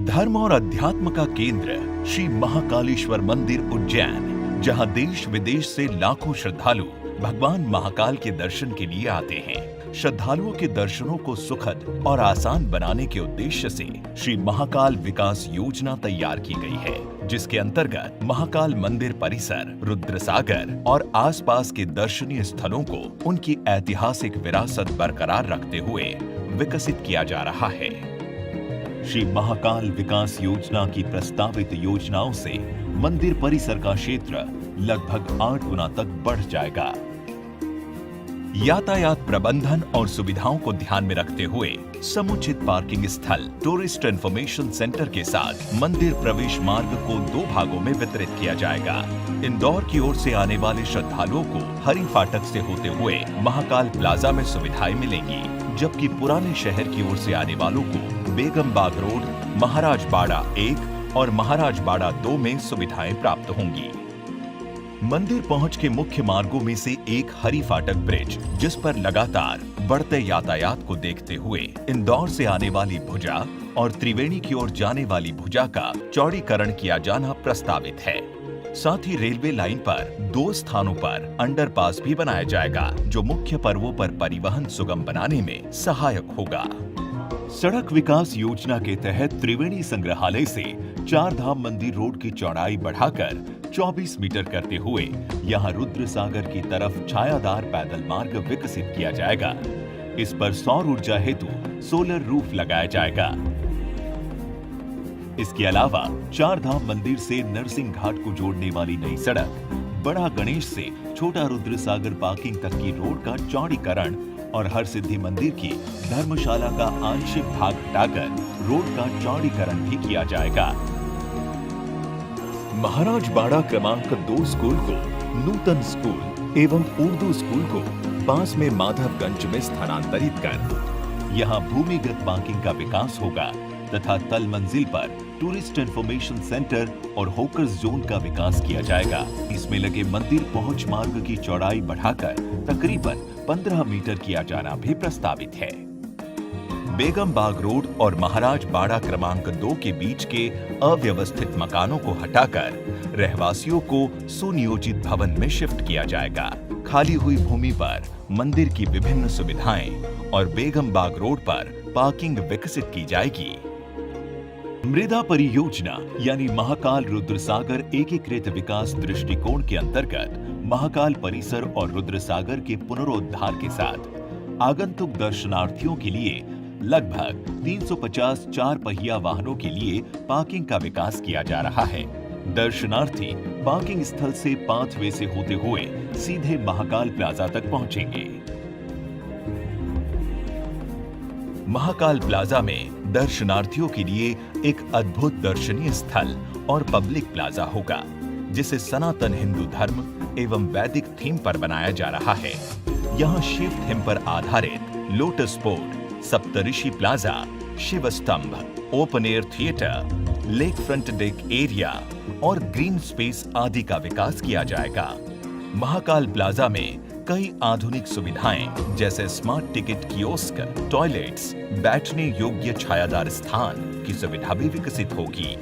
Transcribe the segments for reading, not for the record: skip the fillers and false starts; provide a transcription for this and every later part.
धर्म और अध्यात्म का केंद्र श्री महाकालेश्वर मंदिर उज्जैन, जहां देश विदेश से लाखों श्रद्धालु भगवान महाकाल के दर्शन के लिए आते हैं। श्रद्धालुओं के दर्शनों को सुखद और आसान बनाने के उद्देश्य से श्री महाकाल विकास योजना तैयार की गई है, जिसके अंतर्गत महाकाल मंदिर परिसर, रुद्रसागर और आसपास के दर्शनीय स्थलों को उनकी ऐतिहासिक विरासत बरकरार रखते हुए विकसित किया जा रहा है। श्री महाकाल विकास योजना की प्रस्तावित योजनाओं से मंदिर परिसर का क्षेत्र लगभग 8 गुना तक बढ़ जाएगा। यातायात प्रबंधन और सुविधाओं को ध्यान में रखते हुए समुचित पार्किंग स्थल, टूरिस्ट इंफॉर्मेशन सेंटर के साथ मंदिर प्रवेश मार्ग को 2 भागों में वितरित किया जाएगा। इंदौर की ओर से आने वाले श्रद्धालुओं को हरी फाटक से होते हुए महाकाल प्लाजा में सुविधाएं मिलेंगी, जबकि पुराने शहर की ओर से आने वालों को बेगम बाग रोड, महाराज बाड़ा 1 और महाराज बाड़ा 2 में सुविधाएं प्राप्त होंगी। मंदिर पहुंच के मुख्य मार्गों में से एक हरी फाटक ब्रिज, जिस पर लगातार बढ़ते यातायात को देखते हुए इंदौर से आने वाली भुजा और त्रिवेणी की ओर जाने वाली भुजा का चौड़ीकरण किया जाना प्रस्तावित है। साथ ही रेलवे लाइन पर 2 स्थानों पर अंडरपास भी बनाया जाएगा, जो मुख्य पर्वों पर परिवहन सुगम बनाने में सहायक होगा। सड़क विकास योजना के तहत त्रिवेणी संग्रहालय से 4 धाम मंदिर रोड की चौड़ाई बढ़ाकर 24 मीटर करते हुए यहां रुद्रसागर की तरफ छायादार पैदल मार्ग विकसित किया जाएगा। इस पर सौर ऊर्जा हेतु सोलर रूफ लगाया जाएगा। इसके अलावा 4 धाम मंदिर से नरसिंह घाट को जोड़ने वाली नई सड़क, बड़ा गणेश से छोटा रुद्रसागर पार्किंग तक की रोड का चौड़ीकरण और हर सिद्धि मंदिर की धर्मशाला का आंशिक भाग हटाकर रोड का चौड़ीकरण भी किया जाएगा। महाराज बाड़ा क्रमांक 2 स्कूल को नूतन स्कूल एवं उर्दू स्कूल को पास में माधवगंज में स्थानांतरित कर यहां भूमिगत पार्किंग का विकास होगा तथा तल मंजिल पर टूरिस्ट इंफॉर्मेशन सेंटर और होकर्स जोन का विकास किया जाएगा। इसमें लगे मंदिर पहुंच मार्ग की चौड़ाई बढ़ाकर तकरीबन 15 मीटर किया जाना भी प्रस्तावित है। बेगम बाग रोड और महाराज बाड़ा क्रमांक 2 के बीच के अव्यवस्थित मकानों को हटाकर रहवासियों को सुनियोजित भवन में शिफ्ट किया जाएगा। खाली हुई भूमि पर मंदिर की विभिन्न सुविधाएं और बेगम बाग रोड पर पार्किंग विकसित की जाएगी। मृदा परियोजना यानी महाकाल रुद्रसागर एकीकृत विकास दृष्टिकोण के अंतर्गत महाकाल परिसर और रुद्रसागर के पुनरोद्धार के साथ आगंतुक दर्शनार्थियों के लिए लगभग 350 4 पहिया वाहनों के लिए पार्किंग का विकास किया जा रहा है। दर्शनार्थी पार्किंग स्थल से पाथवे से होते हुए सीधे महाकाल प्लाजा तक पहुंचेंगे। महाकाल प्लाजा में दर्शनार्थियों के लिए एक अद्भुत दर्शनीय स्थल और पब्लिक प्लाजा होगा, जिसे सनातन हिंदू धर्म एवं वैदिक थीम पर बनाया जा रहा है। यहाँ शिव थीम पर आधारित लोटस पोर्ट, सप्तऋषि प्लाजा, शिव स्तंभ, open air theatre, lake front deck area और ग्रीन स्पेस आदि का विकास किया जाएगा। महाकाल प्लाजा में कई आधुनिक सुविधाएं जैसे स्मार्ट टिकट कियोस्क, टॉयलेट्स, बैठने योग्य छायादार स्थान की सुविधा भी विकसित होगी।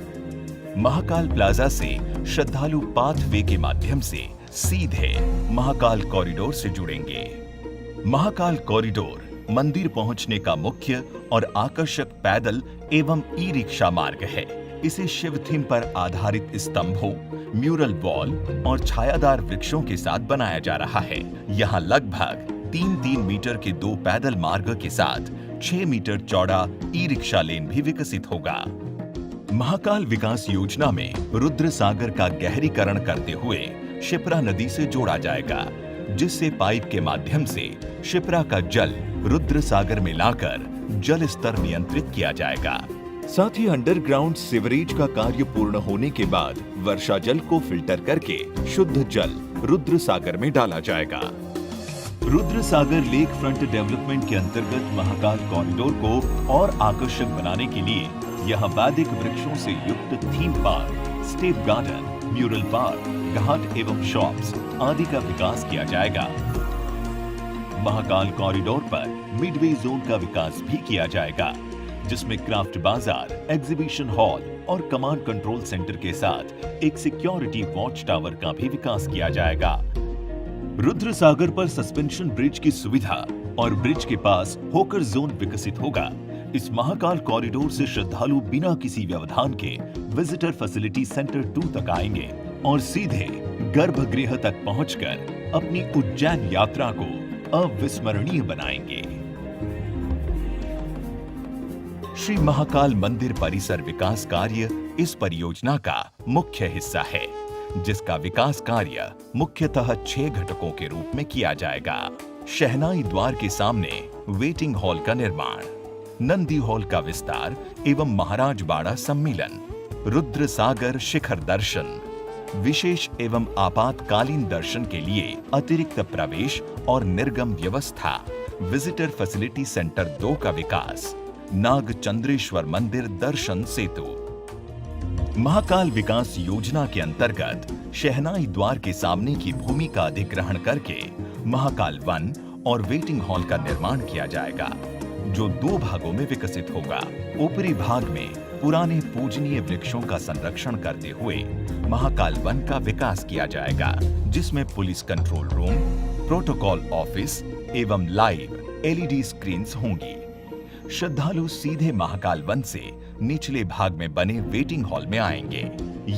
महाकाल प्लाजा से श्रद्धालु पाथवे के माध्यम से सीधे महाकाल कॉरिडोर से जुड़ेंगे। महाकाल कॉरिडोर मंदिर पहुंचने का मुख्य और आकर्षक पैदल एवं ई रिक्शा मार्ग है। इसे शिव थीम पर आधारित स्तंभों, म्यूरल वॉल और छायादार वृक्षों के साथ बनाया जा रहा है। यहाँ लगभग 3-3 मीटर के 2 पैदल मार्ग के साथ 6 मीटर चौड़ा ई रिक्शा लेन भी विकसित होगा। महाकाल विकास योजना में रुद्रसागर का गहरीकरण करते हुए शिप्रा नदी से जोड़ा जाएगा, जिससे पाइप के माध्यम से शिप्रा का जल रुद्रसागर में लाकर जल स्तर नियंत्रित किया जाएगा। साथ ही अंडरग्राउंड सीवरेज का कार्य पूर्ण होने के बाद वर्षा जल को फिल्टर करके शुद्ध जल रुद्रसागर में डाला जाएगा। रुद्रसागर लेक फ्रंट डेवलपमेंट के अंतर्गत महाकाल कॉरिडोर को और आकर्षक बनाने के लिए यहाँ वैदिक वृक्षों से युक्त theme park, step garden, mural park, घाट एवं शॉप्स आदि का विकास किया जाएगा। महाकाल कॉरिडोर पर मिडवे जोन का विकास भी किया जाएगा, जिसमें क्राफ्ट बाजार, एग्जीबिशन हॉल और कमांड कंट्रोल सेंटर के साथ एक सिक्योरिटी वॉच टावर का भी विकास किया जाएगा। रुद्र सागर पर सस्पेंशन ब्रिज की सुविधा और ब्रिज के पास होकर जोन विकसित होगा। इस महाकाल कॉरिडोर से श्रद्धालु बिना किसी व्यवधान के विजिटर फैसिलिटी सेंटर 2 तक आएंगे और सीधे गर्भगृह तक पहुंचकर अपनी उज्जैन यात्रा को अविस्मरणीय बनाएंगे। श्री महाकाल मंदिर परिसर विकास कार्य इस परियोजना का मुख्य हिस्सा है, जिसका विकास कार्य मुख्यतः 6 घटकों के रूप में किया जाएगा। शहनाई द्वार के सामने वेटिंग हॉल का निर्माण, नंदी हॉल का विस्तार एवं महाराज बाड़ा सम्मेलन, रुद्र सागर शिखर दर्शन, विशेष एवं आपातकालीन दर्शन के लिए अतिरिक्त प्रवेश और निर्गम व्यवस्था, विजिटर फैसिलिटी सेंटर 2 का विकास, नागचंद्रेश्वर मंदिर दर्शन सेतु। महाकाल विकास योजना के अंतर्गत शहनाई द्वार के सामने की भूमि का अधिग्रहण करके महाकाल वन और वेटिंग हॉल का निर्माण किया जाएगा, जो 2 भागों में विकसित होगा। ऊपरी भाग में पुराने पूजनीय वृक्षों का संरक्षण करते हुए महाकाल वन का विकास किया जाएगा, जिसमें police control room, protocol office एवं लाइव LED स्क्रीन्स होंगी। श्रद्धालु सीधे महाकाल वन से निचले भाग में बने वेटिंग हॉल में आएंगे।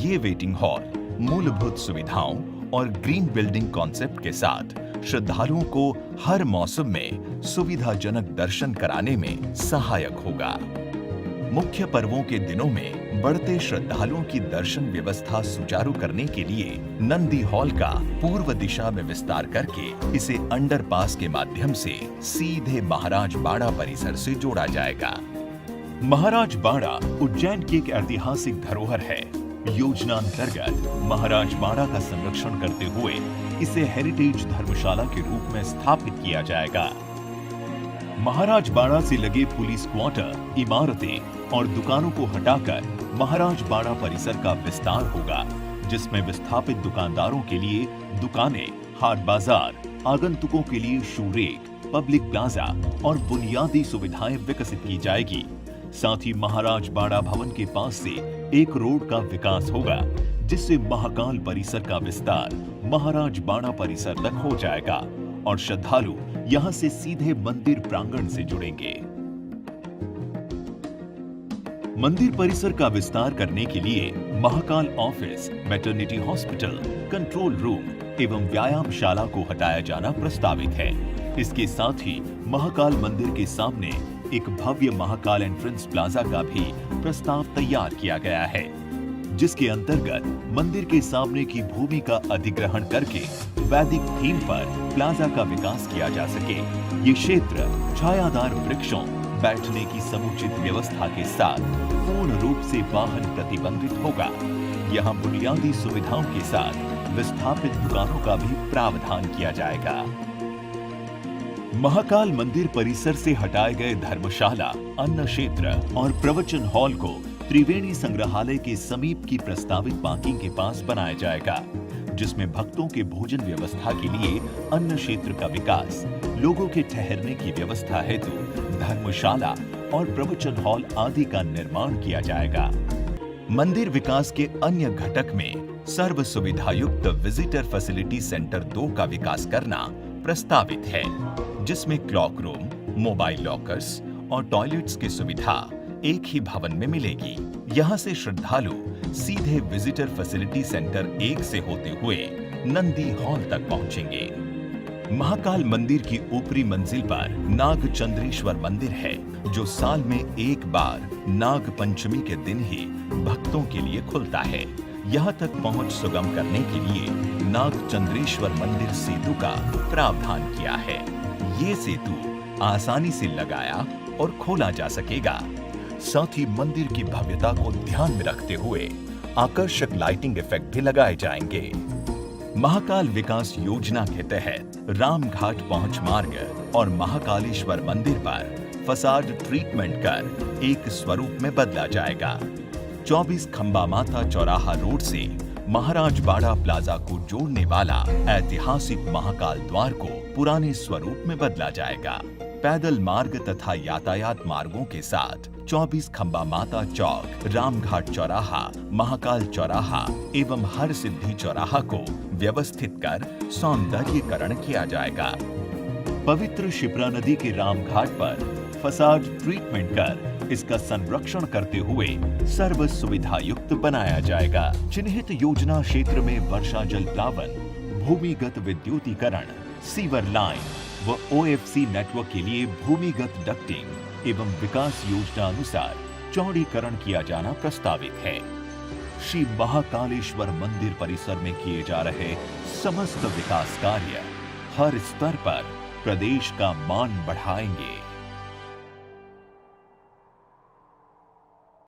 ये वेटिंग हॉल मूलभूत सुविधाओं और ग्रीन बिल्डिंग कॉन्सेप्ट के साथ श्रद्धालुओं को हर मौसम में सुविधाजनक दर्शन कराने में सहायक होगा। मुख्य पर्वों के दिनों में बढ़ते श्रद्धालुओं की दर्शन व्यवस्था सुचारू करने के लिए नंदी हॉल का पूर्व दिशा में विस्तार करके इसे अंडरपास के माध्यम से सीधे महाराज बाड़ा परिसर से जोड़ा जाएगा। महाराज बाड़ा उज्जैन की एक ऐतिहासिक धरोहर है। योजना अंतर्गत महाराज बाड़ा का संरक्षण करते हुए इसे हेरिटेज धर्मशाला के रूप में स्थापित किया जाएगा। महाराज बाड़ा से लगे पुलिस क्वार्टर, इमारतें और दुकानों को हटाकर महाराज बाड़ा परिसर का विस्तार होगा, जिसमें विस्थापित दुकानदारों के लिए दुकानें, हाट बाजार, आगंतुकों के लिए शू रेक, पब्लिक प्लाजा और बुनियादी सुविधाएं विकसित की जाएगी। साथ ही महाराज बाड़ा भवन के पास से एक रोड का विकास होगा, जिससे महाकाल परिसर का विस्तार महाराज बाड़ा परिसर तक हो जाएगा और श्रद्धालु यहां से सीधे मंदिर प्रांगण से जुड़ेंगे। मंदिर परिसर का विस्तार करने के लिए Mahakal office, maternity hospital, control room एवं व्यायामशाला को हटाया जाना प्रस्तावित है। इसके साथ ही महाकाल मंदिर के सामने एक भव्य महाकाल एंट्रेंस प्लाजा का भी प्रस्ताव तैयार किया गया है, जिसके अंतर्गत मंदिर के सामने की भूमि का अधिग्रहण करके वैदिक थीम पर प्लाजा का विकास किया जा सके। ये क्षेत्र छायादार वृक्षों, बैठने की समुचित व्यवस्था के साथ पूर्ण रूप से वाहन प्रतिबंधित होगा। यहाँ बुनियादी सुविधाओं के साथ विस्थापित दुकानों का भी प्रावधान किया जाएगा। महाकाल मंदिर परिसर से हटाए गए धर्मशाला, अन्न क्षेत्र और प्रवचन हॉल को त्रिवेणी संग्रहालय के समीप की प्रस्तावित पार्किंग के पास बनाया जाएगा, जिसमें भक्तों के भोजन व्यवस्था के लिए अन्न क्षेत्र का विकास, लोगों के ठहरने की व्यवस्था हेतु धर्मशाला और प्रवचन हॉल आदि का निर्माण किया जाएगा। मंदिर विकास के अन्य घटक में सर्व सुविधायुक्त विजिटर फैसिलिटी सेंटर 2 का विकास करना प्रस्तावित है, जिसमें क्लॉक रूम, मोबाइल लॉकर्स और टॉयलेट्स की सुविधा एक ही भवन में मिलेगी। यहाँ से श्रद्धालु सीधे विजिटर फैसिलिटी सेंटर 1 से होते हुए नंदी हॉल तक पहुंचेंगे। महाकाल मंदिर की ऊपरी मंजिल पर नागचंद्रेश्वर मंदिर है, जो साल में एक बार नाग पंचमी के दिन ही भक्तों के लिए खुलता है। यहाँ तक पहुंच सुगम करने के लिए नागचंद्रेश्वर मंदिर सेतु का प्रावधान किया है। ये सेतु आसानी से लगाया और खोला जा सकेगा। साथ ही मंदिर की भव्यता को ध्यान में रखते हुए आकर्षक लाइटिंग इफेक्ट भी लगाए जाएंगे। महाकाल विकास योजना के तहत रामघाट पहुंच मार्ग और महाकालेश्वर मंदिर पर फसाड ट्रीटमेंट कर एक स्वरूप में बदला जाएगा। 24 खंबा माता चौराहा रोड से महाराज बाड़ा प्लाजा को जोड़ने वाला ऐतिहासिक महाकाल द्वार को पुराने स्वरूप में बदला जाएगा। पैदल मार्ग तथा यातायात मार्गों के साथ 24 खंबा माता चौक, रामघाट चौराहा, महाकाल चौराहा एवं हर सिद्धि चौराहा को व्यवस्थित कर सौंदर्यीकरण किया जाएगा। पवित्र शिप्रा नदी के रामघाट पर फसाड ट्रीटमेंट कर इसका संरक्षण करते हुए सर्व सुविधा युक्त बनाया जाएगा। चिन्हित योजना क्षेत्र में वर्षा जल प्लावन, भूमिगत विद्युतीकरण, सीवर लाइन व ओएफसी नेटवर्क के लिए भूमिगत डक्टिंग एवं विकास योजना अनुसार चौड़ीकरण किया जाना प्रस्तावित है। श्री महाकालेश्वर मंदिर परिसर में किए जा रहे समस्त विकास कार्य हर स्तर पर प्रदेश का मान बढ़ाएंगे।